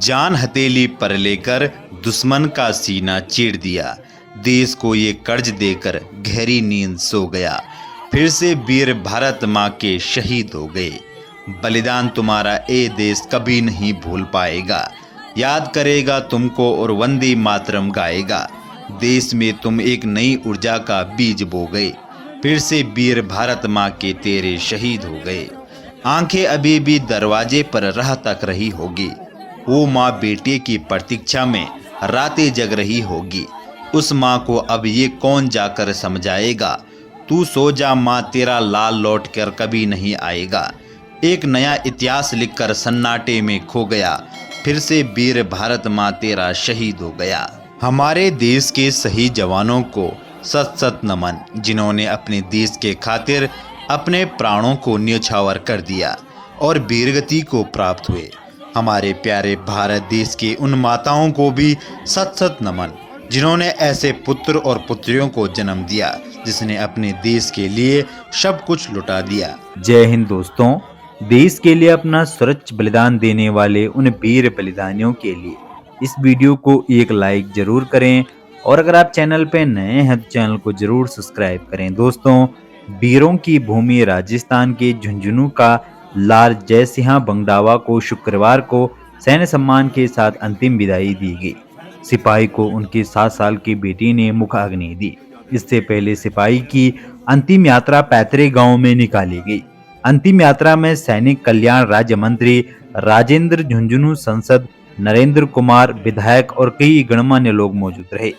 जान हथेली पर लेकर दुश्मन का सीना चीर दिया। देश को ये कर्ज देकर गहरी नींद सो गया। फिर से वीर भारत माँ के शहीद हो गए। बलिदान तुम्हारा ए देश कभी नहीं भूल पाएगा। याद करेगा तुमको और वंदे मातरम गाएगा। देश में तुम एक नई ऊर्जा का बीज बो गए। फिर से वीर भारत माँ के तेरे शहीद हो गए। आंखें अभी भी दरवाजे पर राह तक रही होगी। वो माँ बेटे की प्रतीक्षा में रातें जग रही होगी। उस माँ को अब ये कौन जाकर समझाएगा। तू सो जा माँ, तेरा लाल लौट कर कभी नहीं आएगा। एक नया इतिहास लिखकर सन्नाटे में खो गया। फिर से वीर भारत माँ तेरा शहीद हो गया। हमारे देश के सही जवानों को सत सत नमन, जिन्होंने अपने देश के खातिर अपने प्राणों को न्यौछावर कर दिया और वीरगति को प्राप्त हुए। हमारे प्यारे भारत देश के उन माताओं को भी सत सत नमन, जिन्होंने ऐसे पुत्र और पुत्रियों को जन्म दिया जिसने अपने देश के लिए सब कुछ लुटा दिया। जय हिंद दोस्तों। देश के लिए अपना सर्वोच्च बलिदान देने वाले उन वीर बलिदानियों के लिए इस वीडियो को एक लाइक जरूर करें और अगर आप चैनल पे नए हैं तो चैनल को जरूर सब्सक्राइब करें। दोस्तों, वीरों की भूमि राजस्थान के झुंझुनू का लाल जय सिंह बंगडावा को शुक्रवार को सैन्य सम्मान के साथ अंतिम विदाई दी गई। सिपाही को उनकी 7 साल की बेटी ने मुखाग्नि दी। इससे पहले सिपाही की अंतिम यात्रा पैतृक गांव में निकाली गई। अंतिम यात्रा में सैनिक कल्याण राज्य मंत्री राजेंद्र, झुंझुनू सांसद नरेंद्र कुमार, विधायक और कई गणमान्य लोग मौजूद रहे।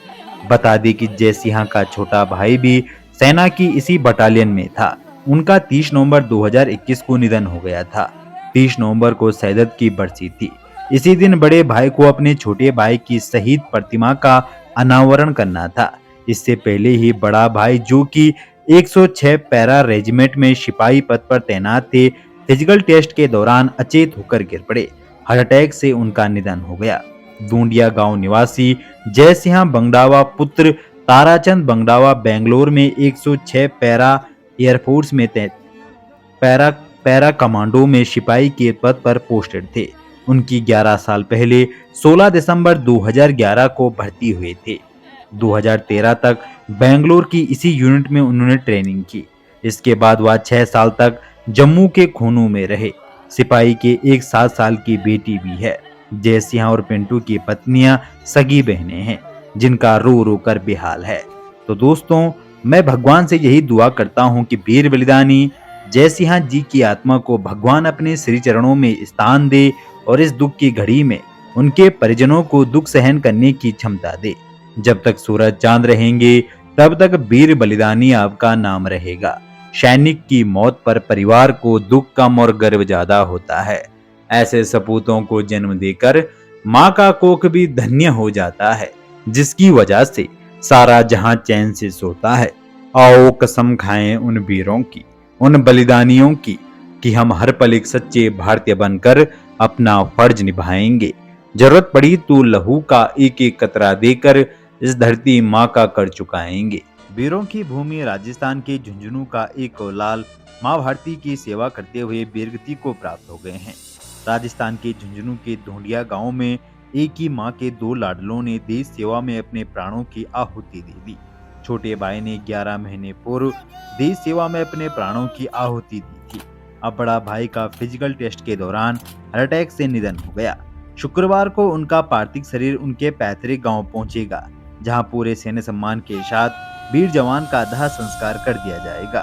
बता दें कि जय सिंह का छोटा भाई भी सेना की इसी बटालियन में था। उनका 30 नवंबर 2021 को निधन हो गया था। 30 नवंबर को शहादत की बरसी थी। इसी दिन बड़े भाई को अपने छोटे भाई की शहीद प्रतिमा का अनावरण करना था। इससे पहले ही बड़ा भाई, जो कि 106 पैरा रेजिमेंट में सिपाही पद पर तैनात थे, फिजिकल टेस्ट के दौरान अचेत होकर गिर पड़े। हार्ट अटैक से उनका निधन हो गया। दूंडिया गांव निवासी जय सिंह बंगडावा पुत्र ताराचंद बंगडावा बेंगलोर में 106 पैरा एयरफोर्स में पैरा कमांडो में सिपाही के पद पर पोस्टेड थे। उनकी 11 साल पहले 16 दिसंबर 2011 को भर्ती हुए थे। 2013 तक बेंगलोर की इसी यूनिट में उन्होंने ट्रेनिंग की। इसके बाद वह 6 साल तक जम्मू के खूनू में रहे। सिपाही के एक 7 साल की बेटी भी है। जय सिंह और पिंटू की पत्नियां सगी बहनें हैं, जिनका रो रो कर बेहाल है। तो दोस्तों, मैं भगवान से यही दुआ करता हूं कि वीर बलिदानी जय सिंह जी की आत्मा को भगवान अपने श्री चरणों में स्थान दे और इस दुख की घड़ी में उनके परिजनों को दुख सहन करने की क्षमता दे। जब तक सूरज चांद रहेंगे तब तक वीर बलिदानी आपका नाम रहेगा। सैनिक की मौत पर परिवार को दुख कम और गर्व ज्यादा होता है। ऐसे सपूतों को जन्म देकर माँ का कोख भी धन्य हो जाता है, जिसकी वजह से सारा जहां चैन से सोता है। आओ कसम खाएं उन वीरों की, उन बलिदानियों की, कि हम हर पल एक सच्चे भारतीय बनकर अपना फर्ज निभाएंगे। जरूरत पड़ी तो लहू का एक एक कतरा देकर इस धरती माँ का कर चुकाएंगे। वीरों की भूमि राजस्थान के झुंझुनू का एक लाल माँ भारती की सेवा करते हुए वीरगति को प्राप्त हो गए हैं। राजस्थान के झुंझुनू के ढूंढिया गांव में एक ही माँ के 2 लाडलों ने देश सेवा में अपने प्राणों की आहुति दे दी। छोटे भाई ने 11 महीने पूर्व देश सेवा में अपने प्राणों की आहुति दी थी। अब बड़ा भाई का फिजिकल टेस्ट के दौरान हार्ट अटैक से निधन हो गया। शुक्रवार को उनका पार्थिव शरीर उनके पैतृक गांव पहुंचेगा, जहां पूरे सैन्य सम्मान के साथ वीर जवान का दाह संस्कार कर दिया जाएगा।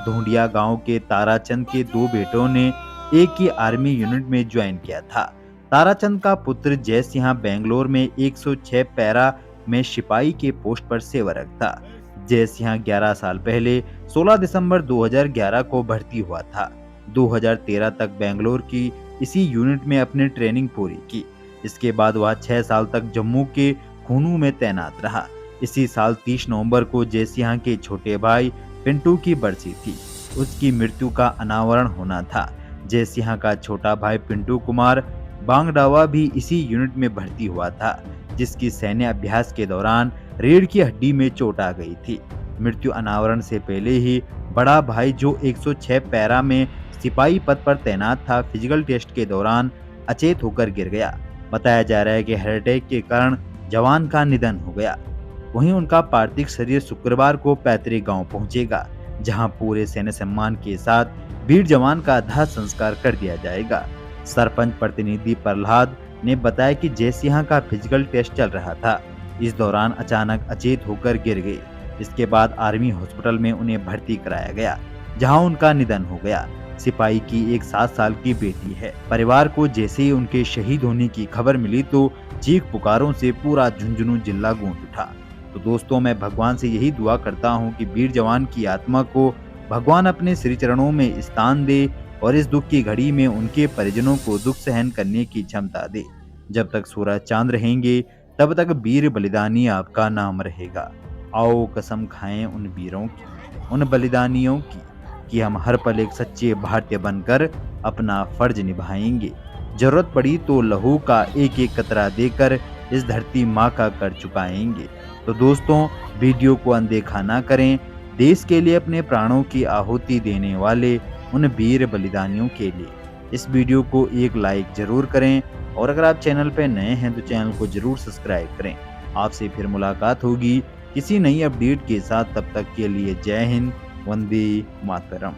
ढूंढिया गांव के ताराचंद के 2 बेटों ने एक ही आर्मी यूनिट में ज्वाइन किया था। ताराचंद का पुत्र जय सिंह बेंगलोर में 106 पैरा में सिपाही के पोस्ट पर सेवारत था। जय सिंह 11 साल पहले 16 दिसंबर 2011 को भर्ती हुआ था। 2013 तक बेंगलोर की इसी यूनिट में अपनी ट्रेनिंग पूरी की। इसके बाद वह 6 साल तक जम्मू के खूनू में तैनात रहा। इसी साल 30 नवंबर को जय सिंह के छोटे भाई पिंटू की बरसी थी। उसकी मृत्यु का अनावरण होना था। जय सिंह का छोटा भाई पिंटू कुमार बांगडावा भी इसी यूनिट में भर्ती हुआ था, जिसकी सैन्य अभ्यास के दौरान रीढ़ की हड्डी में चोट आ गई थी। मृत्यु अनावरण से पहले ही बड़ा भाई, जो 106 पैरा में सिपाही पद पर तैनात था, फिजिकल टेस्ट के दौरान अचेत होकर गिर गया। बताया जा रहा है कि हार्ट अटैक के कारण जवान का निधन हो गया। वहीं उनका पार्थिव शरीर शुक्रवार को पैतृक गांव पहुंचेगा, जहां पूरे सैन्य सम्मान के साथ वीर जवान का दाह संस्कार कर दिया जाएगा। सरपंच प्रतिनिधि प्रहलाद ने बताया कि जैसे यहाँ का फिजिकल टेस्ट चल रहा था, इस दौरान अचानक अचेत होकर गिर गए। इसके बाद आर्मी हॉस्पिटल में उन्हें भर्ती कराया गया, जहां उनका निधन हो गया। सिपाही की एक 7 साल की बेटी है। परिवार को जैसे ही उनके शहीद होने की खबर मिली तो चीख पुकारों से पूरा झुंझुनू जिला गूंज उठा। तो दोस्तों, मैं भगवान से यही दुआ करता हूं कि वीर जवान की आत्मा को भगवान अपने श्री चरणों में स्थान दे और इस दुख की घड़ी में उनके परिजनों को दुख सहन करने की क्षमता दे। जब तक सूरज चांद रहेंगे तब तक वीर बलिदानी आपका नाम रहेगा। आओ कसम खाएं उन वीरों की, उन बलिदानियों की, कि हम हर पल एक सच्चे भारतीय बनकर अपना फर्ज निभाएंगे। जरूरत पड़ी तो लहू का एक एक कतरा देकर इस धरती माँ का कर चुकाएंगे। तो दोस्तों, वीडियो को अनदेखा ना करें। देश के लिए अपने प्राणों की आहुति देने वाले उन वीर बलिदानियों के लिए इस वीडियो को एक लाइक जरूर करें, और अगर आप चैनल पर नए हैं तो चैनल को जरूर सब्सक्राइब करें। आपसे फिर मुलाकात होगी किसी नई अपडेट के साथ। तब तक के लिए जय हिंद, वंदे मातरम।